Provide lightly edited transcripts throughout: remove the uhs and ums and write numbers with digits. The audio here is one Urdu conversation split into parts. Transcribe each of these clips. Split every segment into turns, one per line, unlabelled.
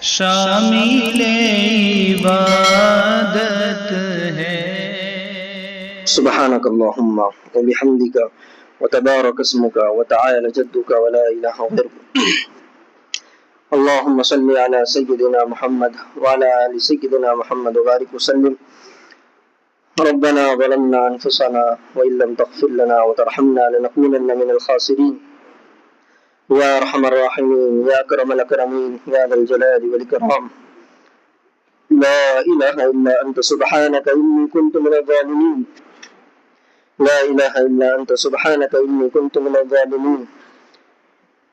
شامل عبادت ہے۔
سبحانك اللهم وبحمدك وتبارك اسمك وتعالى جدك ولا إله غيرك اللهم صل على سيدنا محمد وعلى آل سيدنا محمد وبارك وسلم ربنا ظلمنا أنفسنا وإن لم تغفر لنا وترحمنا لنكونن من الخاسرين يا أرحم الراحمين يا أكرم الأكرمين يا ذا الجلال والإكرام لا إله إلا أنت سبحانك إني كنت من الظالمين لا إله إلا أنت سبحانك إني كنت من الظالمين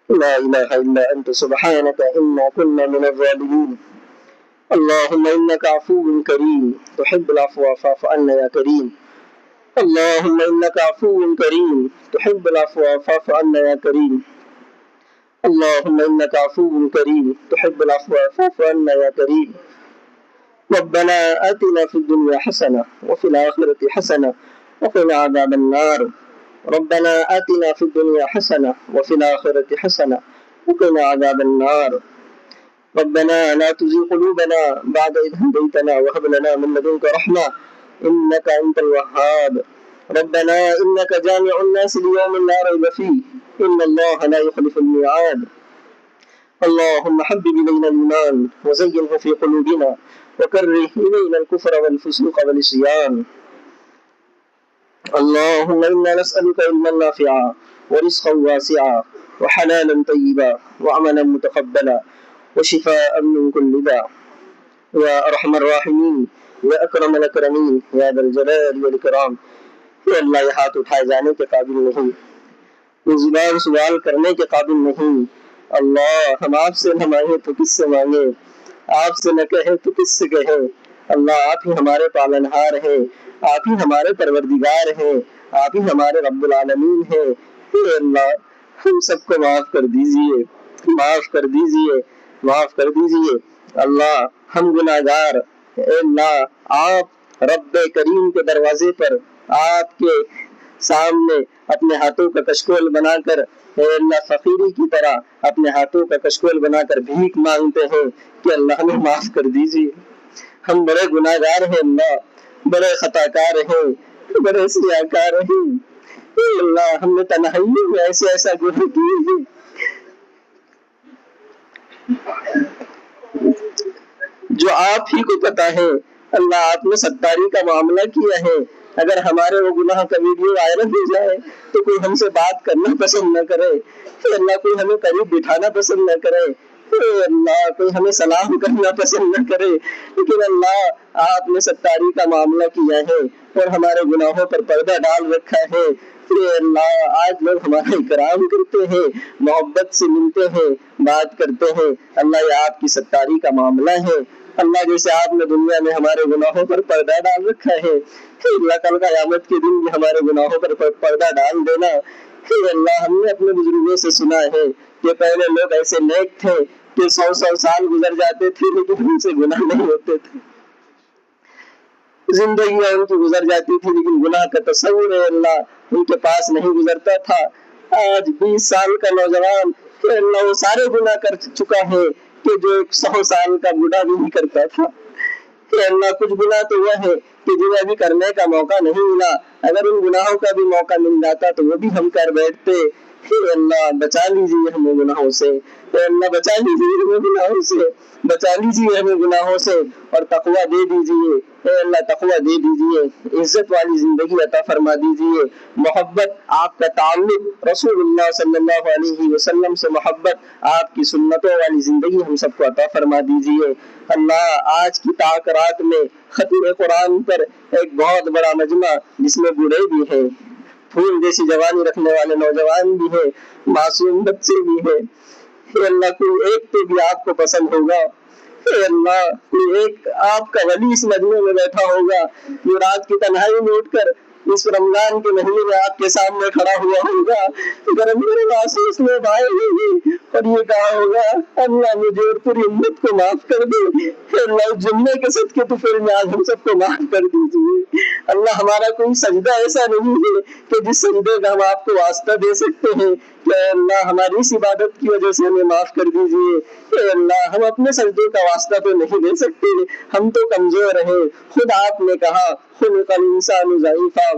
لا إله إلا أنت سبحانك إنا كنا من الظالمين اللهم إنك عفو كريم تحب العفو فاعف عنا يا كريم اللهم إنك عفو كريم تحب العفو فاعف عنا يا كريم اللهم إنك عفو كريم تحب العفو فاعف عنا يا كريم ربنا آتنا في الدنيا حسنة وفي الآخرة حسنة وقنا عذاب النار ربنا آتنا في الدنيا حسنة وفي الآخرة حسنة وقنا عذاب النار ربنا لا تزغ قلوبنا بعد إذ هديتنا وهب لنا من لدنك رحمة إنك أنت الوهاب ربنا إنك جامع الناس ليوم لا ريب فيه إن الله لا يخلف الميعاد اللهم حبب إلينا الإيمان وزينه في قلوبنا وكره إلينا الكفر والفسوق والعصيان اللهم إنا نسألك علما نافعا ورزقا واسعا وحلالا طيبا وعملا متقبلا وشفاء من كل داء يا أرحم الراحمين يا أكرم الأكرمين يا ذا الجلال والإكرام اے اللہ یہ ہاتھ اٹھائے جانے کے قابل نہیں، یہ زبان سوال کرنے کے قابل نہیں، اللہ ہم آپ سے نہ مانگے تو کس سے مانگے، آپ سے نہ کہے تو کس سے کہے، اللہ آپ ہی ہمارے پالنہار ہیں، آپ ہی ہمارے پروردگار ہیں، آپ ہی ہمارے رب العالمین ہیں، اے اللہ ہم سب کو معاف کر دیجئے، معاف کر دیجئے، معاف کر دیجئے اللہ ہم گناہگار، اے اللہ آپ رب کریم کے دروازے پر آپ کے سامنے اپنے ہاتھوں کا کشکول بنا کر اے اللہ فقیری کی طرح اپنے ہاتھوں کا کشکول بنا کر بھیک مانگتے ہیں کہ اللہ ہمیں معاف کر دیجئے، ہم بڑے گناہگار ہیں، اللہ بڑے خطاکار ہیں، بڑے سیاہکار ہیں، اے اللہ ہم نے تنہائیوں میں ایسا گناہ کیے ہیں جو آپ ہی کو پتا ہے، اللہ آپ نے ستاری کا معاملہ کیا ہے، اگر ہمارے وہ گناہ کا ویڈیو وائرل ہو جائے تو کوئی ہم سے بات کرنا پسند نہ کرے، اے اللہ کوئی ہمیں قریب بٹھانا پسند نہ کرے، اے اللہ کوئی ہمیں سلام کرنا پسند نہ کرے، لیکن اللہ آپ نے ستاری کا معاملہ کیا ہے اور ہمارے گناہوں پر پردہ ڈال رکھا ہے، اے اللہ آج لوگ ہمارا اکرام کرتے ہیں، محبت سے ملتے ہیں، بات کرتے ہیں، اللہ یہ آپ کی ستاری کا معاملہ ہے، اللہ جیسے آپ نے دنیا میں ہمارے گناہوں پر پردہ ڈال رکھا ہے، اللہ کل قیامت کے دن بھی ہمارے گناہوں پر پردہ ڈال دینا، اللہ ہم نے اپنے بزرگوں سے سنا ہے کہ پہلے لوگ ایسے نیک تھے کہ 100 سال گزر جاتے تھے لیکن ان سے گناہ نہیں ہوتے تھے، زندگیاں ان کی گزر جاتی تھی لیکن گناہ کا تصور ہے اللہ ان کے پاس نہیں گزرتا تھا، آج 20 سال کا نوجوان کہ اللہ وہ سارے گناہ کر چکا ہے کہ جو 100 سال کا بوڑھا بھی نہیں کرتا تھا، کہ اللہ کچھ گناہ تو وہ ہے کہ جنہیں ابھی کرنے کا موقع نہیں ملا، اگر ان گناہوں کا بھی موقع مل جاتا تو وہ بھی ہم کر بیٹھتے، اے اللہ بچا لیجیے ہمیں گناہوں سے، اے اللہ بچا لیجیے ہمیں گناہوں سے، بچا لیجیے ہمیں گناہوں سے اور تقویٰ دے دیجیے، اے اللہ تقویٰ دے دیجیے، عزت والی زندگی عطا فرما دیجیے، محبت آپ کا تعلق رسول اللہ صلی اللہ علیہ وسلم سے محبت، آپ کی سنتوں والی زندگی ہم سب کو عطا فرما دیجیے، اللہ آج کی تاکرات میں ختم قرآن پر ایک بہت بڑا مجمع جس میں بوڑھے بھی ہیں، پھول جیسی جوانی رکھنے والے نوجوان بھی ہیں، معصوم بچے بھی ہیں، اے اللہ کوئی ایک تو بھی آپ کو پسند ہوگا، اے اللہ کوئی ایک آپ کا ولی اس مجمع میں بیٹھا ہوگا جو رات کی تنہائی میں اٹھ کر اس رمضان کے مہینے میں آپ کے سامنے کھڑا ہوا ہوگا، گرم گرم آنسو اس میں بہائے ہوگی اور یہ کہا ہوگا اللہ مجھے اور پوری امت کو معاف کر دے، اللہ جمعے کے صدقے تو پھر میں آج ہم سب کو معاف کر دیجیے، اللہ ہمارا کوئی سجدہ ایسا نہیں ہے کہ جس سجدے کا ہم آپ کو واسطہ دے سکتے ہیں کہ اے اللہ ہماری اس عبادت کی وجہ سے ہمیں معاف کر دیجیے۔ اے اللہ ہم اپنے سجدے کا واسطہ تو نہیں دے سکتے، ہم تو کمزور ہیں، خود آپ نے کہا خلق الانسان ضعیفا،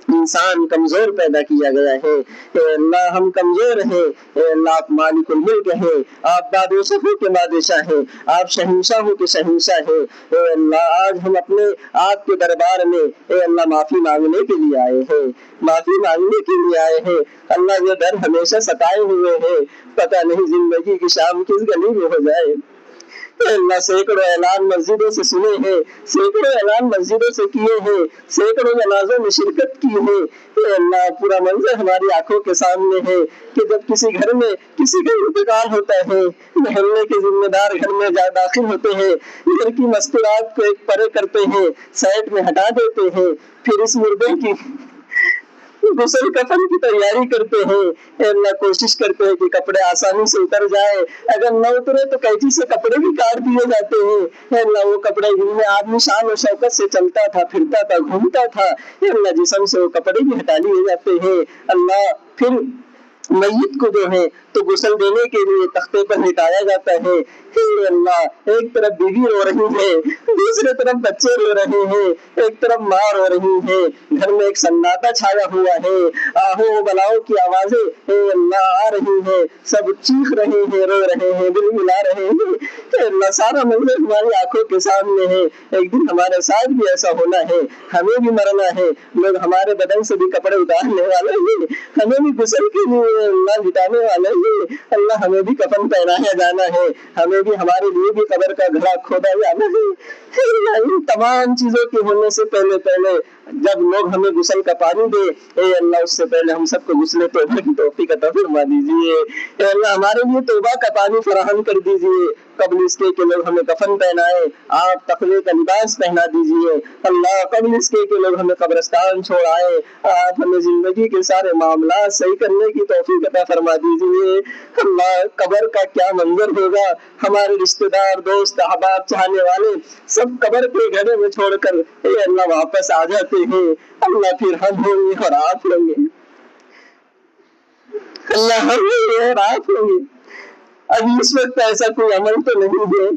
انسان کمزور پیدا کیا گیا ہے۔ اے اللہ ہم کمزور ہیں، اے اللہ آپ مالک الملک ہیں، آپ بادشاہوں کے بادشاہ ہیں، آپ شہنشاہوں کے شہنشاہ ہیں۔ اے اللہ آج ہم اپنے آپ کے دربار میں اے اللہ معافی مانگنے کے لیے آئے ہیں، معافی مانگنے کے لیے آئے ہیں۔ اللہ یہ ڈر ہمیشہ ستائے ہوئے ہیں، پتہ نہیں زندگی کی شام کس گلی میں ہو جائے۔ اللہ سینکڑوں اعلان مسجدوں سے سنے ہیں، سینکڑوں اعلان مسجدوں سے کیے ہیں، سینکڑوں جنازوں میں شرکت کی ہے۔ اے اللہ پورا منظر ہماری آنکھوں کے سامنے ہے کہ جب کسی گھر میں کسی کا انتقال ہوتا ہے، محلے کے ذمہ دار گھر میں داخل ہوتے ہیں، گھر کی مستورات کو ایک پرے کرتے ہیں، سائڈ میں ہٹا دیتے ہیں، پھر اس مردے کی غسل کفن کی تیاری کرتے ہیں۔ اے اللہ کوشش کرتے ہیں کہ کپڑے آسانی سے اتر جائے، اگر نہ اترے تو قینچی سے کپڑے بھی کاٹ دیے جاتے ہیں۔ اے اللہ وہ کپڑے جن میں آدمی شان و شوکت سے چلتا تھا، پھرتا تھا، گھومتا تھا، اے اللہ جسم سے وہ کپڑے بھی ہٹا لیے جاتے ہیں۔ اللہ پھر میت کو جو ہے تو غسل دینے کے لیے تختے پر لٹایا جاتا ہے۔ اے اللہ ایک طرف بیوی رو رہی ہے، دوسرے طرف بچے رو رہے ہیں، ایک طرف ماں رو رہی ہے، گھر میں ایک سناٹا چھایا ہوا ہے، آہو بلاؤ کی آوازیں اے اللہ آ رہی ہیں، سب چیخ رہے ہیں، رو رہے ہیں، دل ملا رہے ہیں۔ اے اللہ سارا منظر ہماری آنکھوں کے سامنے ہے۔ ایک دن ہمارے ساتھ بھی ایسا ہونا ہے، ہمیں بھی مرنا ہے، لوگ ہمارے بدن سے بھی کپڑے اتارنے والے ہیں، ہمیں بھی غسل کے لیے اللہ لٹانے والے ہیں۔ اللہ ہمیں بھی کفن پہنایا جانا ہے، ہمیں بھی ہمارے لیے بھی قبر کا گھڑا کھودا جانا ہے۔ ان تمام چیزوں کے ہونے سے پہلے جب لوگ ہمیں غسل کا پانی دے، اے اللہ اس سے پہلے ہم سب کو غسل توبہ کی توفیق عطا فرما دیجیے۔ اے اللہ ہمارے لیے توبہ کا پانی فراہم کر دیجیے، قبل اس کے لوگ ہمیں کفن پہنائے، آپ تقوی کا لباس پہنا دیجیے۔ اللہ قبل اس کے لوگ ہمیں قبرستان چھوڑائے، آپ ہمیں زندگی کے سارے معاملات صحیح کرنے کی توفیق عطا فرما دیجیے۔ اللہ قبر کا کیا منظر ہوگا، ہمارے رشتہ دار، دوست، احباب، چاہنے والے سب قبر کے گھڑے میں چھوڑ کر اے اللہ واپس آ جاتے ہیں۔ اللہ پھر ہم ہوں گے اور آپ ہوں گے، اللہ ہم ہوں گے اور آپ ہوں گے۔ ابھی اس وقت ایسا کوئی عمل تو نہیں ہے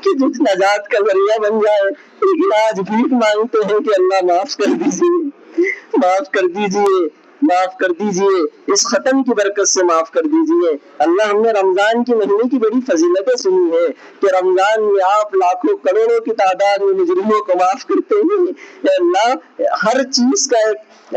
کہ جو نجات کا ذریعہ بن جائے، لیکن آج بھیک مانگتے ہیں کہ اللہ معاف کر دیجیے، معاف کر دیجیے، معاف کر دیجیے، اس ختم کی برکت سے معاف کر دیجیے۔ اللہ ہم نے رمضان کے مہینے کی بڑی فضیلتیں سنی ہے کہ رمضان میں آپ لاکھوں کروڑوں کی تعداد میں مجرموں کو معاف کرتے ہیں۔ اے اللہ ہر چیز کا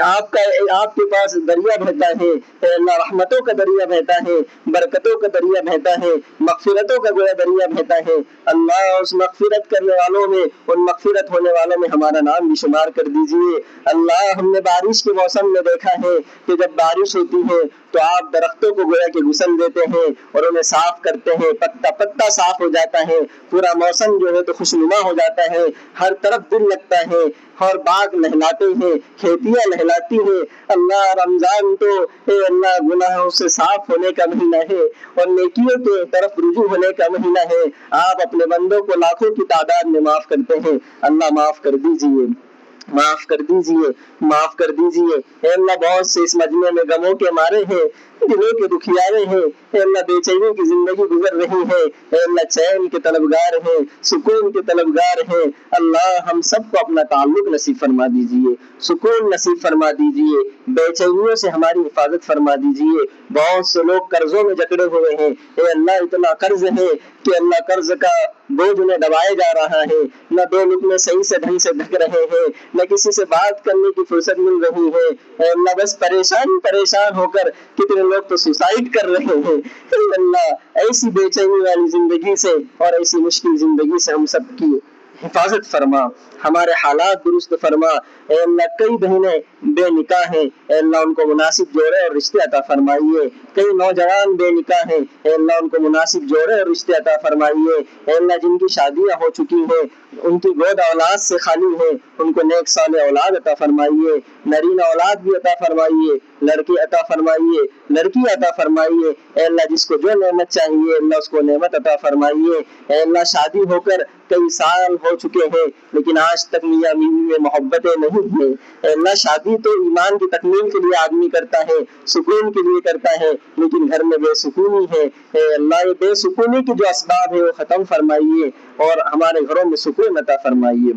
آپ کے پاس دریا بہتا ہے، اے اللہ رحمتوں کا دریا بہتا ہے، برکتوں کا دریا بہتا ہے، مغفرتوں کا دریا بہتا ہے۔ اللہ اس مغفرت کرنے والوں میں، ان مغفرت ہونے والوں میں ہمارا نام بھی شمار کر دیجیے۔ اللہ ہم نے بارش کے موسم میں دیکھا ہے کہ جب بارش ہوتی ہے تو آپ درختوں کو گویا کہ غسل دیتے ہیں اور انہیں صاف کرتے ہیں، پتا پتا صاف ہو جاتا ہے، پورا موسم جو ہے تو خوشنما ہو جاتا ہے، ہر طرف دل لگتا ہے اور باغ لہلاتے ہیں، کھیتیاں لہلاتی ہیں۔ اللہ رمضان تو اے اللہ گناہوں سے صاف ہونے کا مہینہ ہے اور نیکیوں کے طرف رجوع ہونے کا مہینہ ہے۔ آپ اپنے بندوں کو لاکھوں کی تعداد میں معاف کرتے ہیں، اللہ معاف کر دیجیے، معاف کر دیجیے، معاف کر دیجیے۔ اے اللہ بہت سے اس مجمع میں غموں کے مارے ہیں، دلوں کے دکھیارے ہیں، اے اللہ بے چینی کی زندگی گزر رہی ہے، اے اللہ چین کے طلبگار ہیں، سکون کے طلبگار ہیں۔ اللہ ہم سب کو اپنا تعلق نصیب فرما دیجیے، سکون نصیب فرما دیجیے، بے چینیوں سے ہماری حفاظت فرما دیجیے۔ بہت سے لوگ قرضوں میں جکڑے ہوئے ہیں، اے اللہ اتنا قرض ہے کہ اللہ قرض کا بوجھ انہیں دبائے جا رہا ہے، نہ دو لقمے صحیح سے ڈھنگ سے ڈھک رہے ہیں، نہ کسی سے بات کرنے کی فرصت مل رہی ہے۔ اے اللہ بس پریشان ہو کر کتنے لوگ تو سوسائڈ کر رہے ہیں۔ اے اللہ ایسی بے چینی والی زندگی سے اور ایسی مشکل زندگی سے ہم سب کی حفاظت فرما، ہمارے حالات درست فرما۔ اے اللہ کئی بہنیں بے نکاح ہیں، اے اللہ ان کو مناسب جوڑے اور رشتے عطا فرمائیے۔ کئی نوجوان بے نکاح ہیں، اے اللہ ان کو مناسب جوڑے اور رشتے عطا فرمائیے۔ اے اللہ جن کی شادیاں ہو چکی ہیں، ان کی گود اولاد سے خالی ہے، ان کو نیک صالح اولاد عطا فرمائیے۔ نرینہ اولاد بھی عطا فرمائیے، لڑکی عطا فرمائیے، لڑکی عطا فرمائیے۔ اے اللہ جس کو جو نعمت چاہیے اللہ اس کو نعمت عطا فرمائیے۔ اے اللہ شادی ہو کر کئی سال ہو چکے ہیں لیکن آج تک میاں بیوی میں محبتیں نہیں ہیں۔ اے اللہ شادی تو ایمان کی تکمیل کے لیے آدمی کرتا ہے، سکون کے لیے کرتا ہے، لیکن گھر میں بے سکونی ہے۔ اے اللہ یہ بے سکونی کے جو اسباب ہے وہ ختم فرمائیے اور ہمارے گھروں میں سکون عطا فرمائیے۔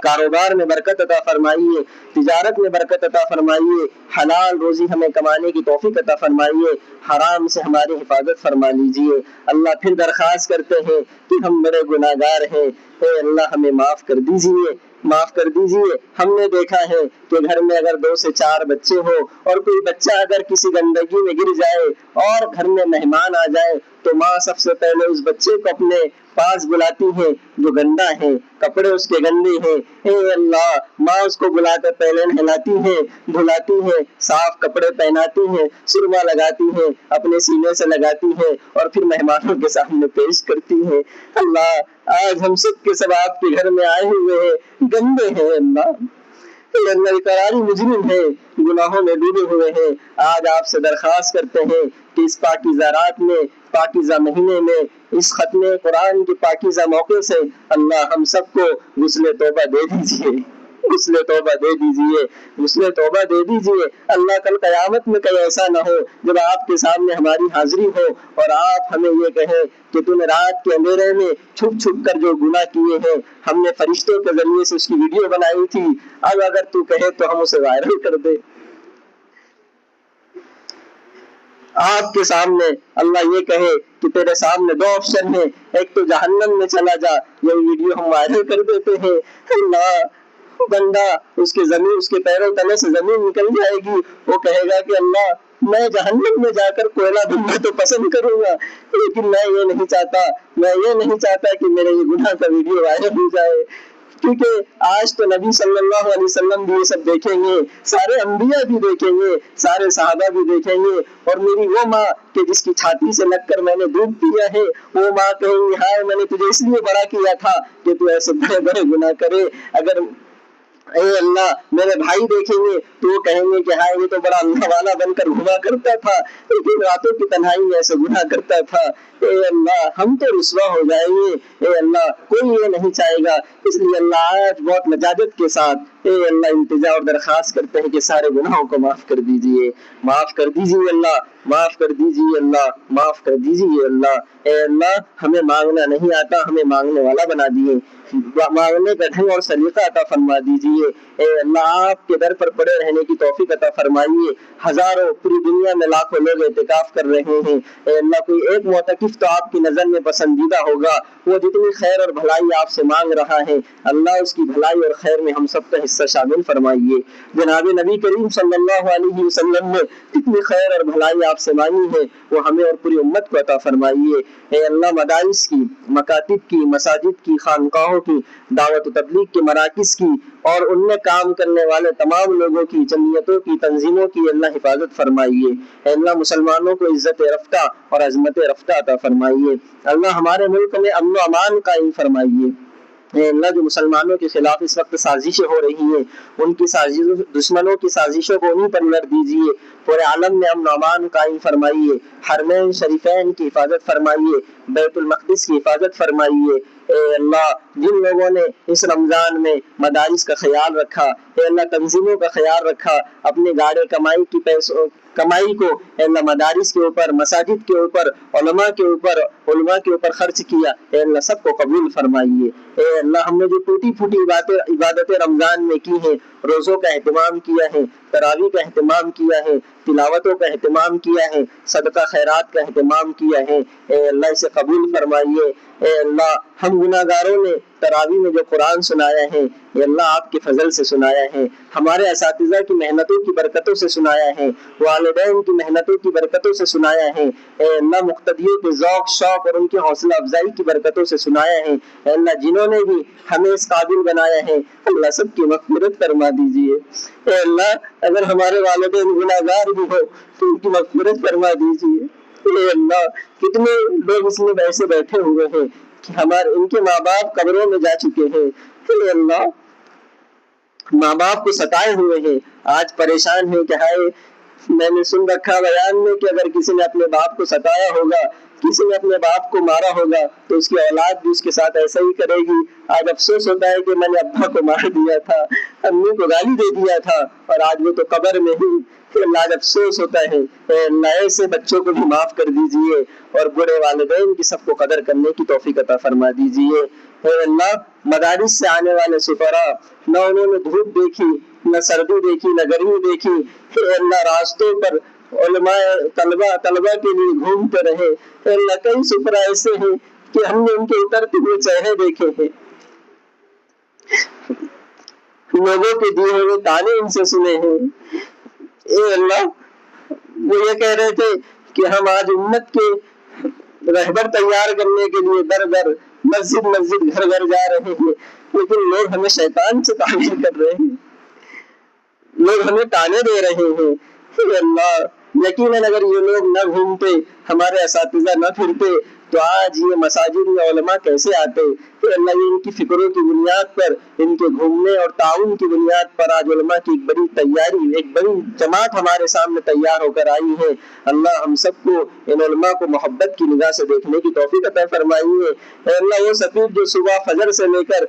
کاروبار میں برکت عطا فرمائیے، تجارت میں برکت عطا فرمائیے، حلال روزی ہمیں کمانے کی توفیق عطا فرمائیے، حرام سے ہماری حفاظت فرما لیجیے۔ اللہ پھر درخواست کرتے ہیں کہ ہم بڑے گناہ گار ہیں، اے اللہ ہمیں معاف کر دیجیے، معاف کر دیجیے۔ ہم نے دیکھا ہے کہ گھر میں اگر 2 سے 4 بچے ہو اور کوئی بچہ اگر کسی گندگی میں گر جائے اور گھر میں مہمان آ جائے تو ماں سب سے پہلے اس بچے کو اپنے پاس بلاتی ہے جو گندا ہے، کپڑے اس کے گندے ہیں۔ اے اللہ ماں اس کو بلا کر پہلے نہلاتی ہے، دھلاتی ہے، صاف کپڑے پہناتی ہے، سرما لگاتی ہے، اپنے سینے سے لگاتی ہے اور پھر مہمانوں کے سامنے پیش کرتی ہے۔ اللہ آج ہم سب کے سب آپ کے گھر میں آئے ہوئے ہیں، گندے ہیں اللہ، اللہ اقراری مجرم ہے، گناہوں میں ڈوبے ہوئے ہیں۔ آج آپ سے درخواست کرتے ہیں کہ اس پاکیزہ رات میں، پاکیزہ مہینے میں، اس ختم قرآن کے پاکیزہ موقع سے اللہ ہم سب کو غسل توبہ دے دیجیے، غسل توبہ دے دیجیے، غسل توبہ دے دیجیے۔ اللہ کل قیامت میں کہیں ایسا نہ ہو جب آپ کے سامنے ہماری حاضری ہو اور آپ ہمیں یہ کہیں کہ تم نے رات کے اندھیرے میں چھپ چھپ کر جو گناہ کیے ہیں ہم نے فرشتوں کے ذریعے سے اس کی ویڈیو بنائی تھی، اب اگر تو کہے تو ہم اسے وائرل کر دے۔ آپ کے سامنے اللہ یہ کہے کہ تیرے سامنے 2 آپشن ہیں، ایک تو جہنم میں چلا جا، یہ ویڈیو ہم وائرل کر دیتے ہیں۔ اللہ بندہ اس کے پیروں تلے سے زمین نکل جائے گی، وہ کہے گا کہ اللہ میں جہنم میں جا کر کوئلہ بننا تو پسند کروں گا لیکن میں یہ نہیں چاہتا کہ میرے یہ گناہ کا ویڈیو وائرل ہو جائے، کیونکہ آج تو نبی صلی اللہ علیہ وسلم بھی یہ سب دیکھیں گے، سارے انبیاء بھی دیکھیں گے، سارے صحابہ بھی دیکھیں گے، اور میری وہ ماں کہ جس کی چھاتی سے لگ کر میں نے دودھ پیا ہے وہ ماں کہیں گی ہائے میں نے تجھے اس لیے بڑا کیا تھا کہ تو ایسے بڑے بڑے گناہ کرے۔ اگر اے اللہ میرے بھائی دیکھیں گے تو وہ کہیں گے کہ ہائے یہ تو بڑا اللہ والا بن کر گھوما کرتا تھا لیکن راتوں کی تنہائی میں ایسے گناہ کرتا تھا۔ اے اللہ ہم تو رسوا ہو جائیں گے، اے اللہ کوئی یہ نہیں چاہے گا، اس لیے اللہ آج بہت لجاجت کے ساتھ اے اللہ التجا اور درخواست کرتے ہیں کہ سارے گناہوں کو معاف کر دیجیے، معاف کر دیجیے اللہ، معاف کر دیجیے اللہ، معاف کر دیجیے اللہ۔ اے اللہ ہمیں مانگنا نہیں آتا، ہمیں مانگنے والا بنا دیے، مانگنے کا ڈھنگ اور سلیقہ عطا فرما دیجیے۔ اے اللہ آپ کے در پر پڑے رہنے کی توفیق عطا فرمائیے۔ ہزاروں پوری دنیا میں لاکھوں لوگ اعتکاف کر رہے ہیں، اے اللہ کوئی ایک معتکف تو آپ کی نظر میں پسندیدہ ہوگا، وہ جتنی خیر اور بھلائی آپ سے مانگ رہا ہے اللہ اس کی بھلائی اور خیر میں ہم سب کا حصہ شامل فرمائیے۔ جناب نبی کریم صلی اللہ علیہ وسلم نے جتنی خیر اور بھلائی آپ سے مانگی ہے وہ ہمیں اور پوری امت کو عطا فرمائیے۔ اے اللہ مدارس کی، مکاتب کی، مساجد کی، خانقاہوں کی، دعوت و تبلیغ کے مراکز کی اور ان میں کام کرنے والے تمام لوگوں کی، جمعیتوں کی، تنظیموں کی اللہ حفاظت فرمائیے۔ اے اللہ مسلمانوں کو عزت رفتہ اور عظمت رفتہ عطا فرمائیے۔ اللہ ہمارے ملک میں امن و امان قائم فرمائیے۔ اے اللہ جو مسلمانوں کے خلاف اس وقت سازشیں ہو رہی ہیں ان کی دشمنوں کی سازشوں کو انہیں پر الٹ دیجیے، پورے عالم میں امن و امان قائم فرمائیے، حرمین شریفین کی حفاظت فرمائیے، بیت المقدس کی حفاظت فرمائیے۔ اے اللہ جن لوگوں نے اس رمضان میں مدارس کا خیال رکھا، اے اللہ تنظیموں کا خیال رکھا، اپنے گاڑے کمائی کو اے اللہ مدارس کے اوپر، مساجد کے اوپر، علماء کے اوپر خرچ کیا، اے اللہ سب کو قبول فرمائیے۔ اے اللہ ہم نے جو ٹوٹی پھوٹی عبادتیں رمضان میں کی ہیں، روزوں کا اہتمام کیا ہے، تراویح کا اہتمام کیا ہے، تلاوتوں کا اہتمام کیا ہے، صدقہ خیرات کا اہتمام کیا ہے، اے اللہ اسے قبول فرمائیے۔ اے اللہ ہم گناہ گاروں نے تراویح میں جو قرآن سنایا ہے اے اللہ آپ کے فضل سے سنایا ہے، ہمارے اساتذہ کی محنتوں کی برکتوں سے سنایا ہے، والدین کی محنتوں کی برکتوں سے سنایا ہے، اے اللہ مقتدیوں کے ذوق شوق اور ان کی حوصلہ افزائی کی برکتوں سے سنایا ہے۔ اے اللہ جنہوں نے بھی ہمیں اس قابل بنایا ہے اللہ سب کی مغفرت فرما دیجیے۔ اے اللہ اگر ہمارے والدین گناہ گار بھی ہو تو ان کی مغفرت فرما دیجیے۔ اے اللہ کتنے لوگ اس میں ایسے بیٹھے ہوئے ہیں کہ ان کے ماں باپ قبروں میں جا چکے ہیں، اے اللہ ماں باپ کو ستائے ہوئے ہیں، آج پریشان ہیں کہ ہائے میں نے سن رکھا بیان میں کہ اگر کسی نے اپنے باپ کو ستایا ہوگا، کسی نے اپنے باپ کو مارا ہوگا تو اس کی اولاد بھی اس کے ساتھ ایسا ہی کرے گی۔ آج افسوس ہوتا ہے کہ میں نے ابا کو مار دیا تھا، امی کو گالی دے دیا تھا اور آج وہ تو قبر میں ہی۔ آج افسوس ہوتا ہے۔ اے اللہ ایسے بچوں کو بھی معاف کر دیجئے اور برے والدین کی سب کو قدر کرنے کی توفیق عطا فرما دیجئے۔ اے اللہ مدارس سے آنے والے سفراء، نہ انہوں نے دھوپ دیکھی، نہ سردی دیکھی، نہ گرمی دیکھی، اے اللہ راستوں پر علماء طلبہ کے لیے گھومتے رہے۔ اے اللہ کئی سفراء ایسے ہیں کہ ہم نے ان کے اترتے ہوئے چہرے دیکھے ہیں، لوگوں کے دیے ہوئے تانے ان سے سنے ہیں۔ اے اللہ وہ یہ کہہ رہے تھے کہ ہم آج امت کے رہبر تیار کرنے کے لیے در در مسجد مسجد گھر گھر جا رہے ہیں، لیکن لوگ ہمیں شیطان سے تعبیر کر رہے ہیں، لوگ ہمیں تانے دے رہے ہیں۔ اے اللہ یقیناً اگر یہ لوگ نہ گھومتے، ہمارے اساتذہ نہ پھرتے تو آج یہ مساجد میں علماء کیسے آتے؟ کہ اللہ یہ ان کی فکروں کی بنیاد پر، ان کے گھومنے اور تعاون کی بنیاد پر آج علماء کی ایک بڑی تیاری، ایک بڑی جماعت ہمارے سامنے تیار ہو کر آئی ہے۔ اللہ ہم سب کو ان علماء کو محبت کی نگاہ سے دیکھنے کی توفیق عطا فرمائیے۔ اے اللہ وہ سفیر جو صبح فجر سے لے کر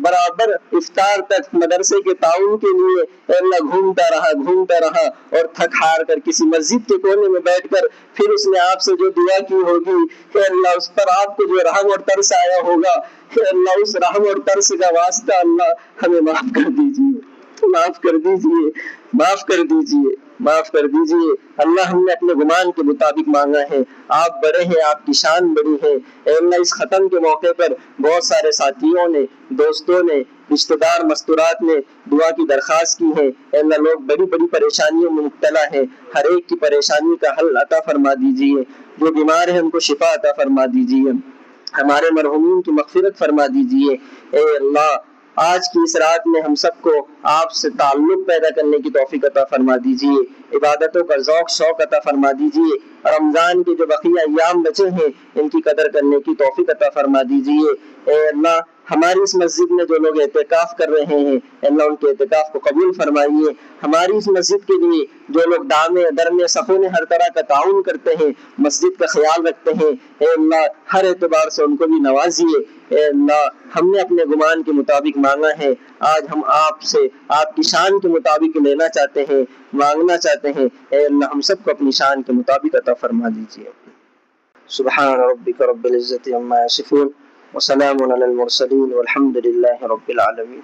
برابر افطار تک مدرسے کے تعاون کے لیے اے اللہ گھومتا رہا اور تھک ہار کر کسی مسجد کے کونے میں بیٹھ کر پھر اس نے آپ سے جو دعا کی ہوگی، اے اللہ اس پر آپ کو جو رحم اور ترس آیا ہوگا، اے اللہ اس رحم اور ترس کا واسطہ اللہ ہمیں معاف کر دیجیے، معاف کر دیجیے، معاف کر دیجیے، معاف کر دیجیے۔ اللہ ہم نے اپنے گمان کے مطابق مانگا ہے، آپ بڑے ہیں، آپ کی شان بڑی ہے۔ اے اللہ اس ختم کے موقع پر بہت سارے ساتھیوں نے، دوستوں نے، رشتہ دار مستورات نے دعا کی درخواست کی ہے۔ اے اللہ لوگ بڑی بڑی پریشانیوں میں مبتلا ہیں، ہر ایک کی پریشانی کا حل عطا فرما دیجیے، جو بیمار ہیں ان کو شفا عطا فرما دیجیے، ہمارے مرحومین کی مغفرت فرما دیجیے۔ اے اللہ آج کی اس رات میں ہم سب کو آپ سے تعلق پیدا کرنے کی توفیق عطا فرما دیجیے، عبادتوں کا ذوق شوق عطا فرما دیجیے، رمضان کے جو بقیہ ایام بچے ہیں ان کی قدر کرنے کی توفیق عطا فرما دیجیے۔ اے اللہ ہماری اس مسجد میں جو لوگ اعتکاف کر رہے ہیں اللہ ان کے اعتکاف کو قبول فرمائیے، ہماری اس مسجد کے لیے جو لوگ دامے درمے صفونے ہر طرح کا تعاون کرتے ہیں، مسجد کا خیال رکھتے ہیں، اے اللہ ہر اعتبار سے ان کو بھی نوازیے۔ اے اللہ ہم نے اپنے گمان کے مطابق مانگا ہے، آج ہم آپ سے آپ کی شان کے مطابق لینا چاہتے ہیں، مانگنا چاہتے ہیں۔ اے اللہ ہم سب کو اپنی شان کے مطابق عطا فرما دیجیے۔ سبحان ربک رب العزت عما یصفون وسلام علی المرسلین والحمد للہ رب العالمین۔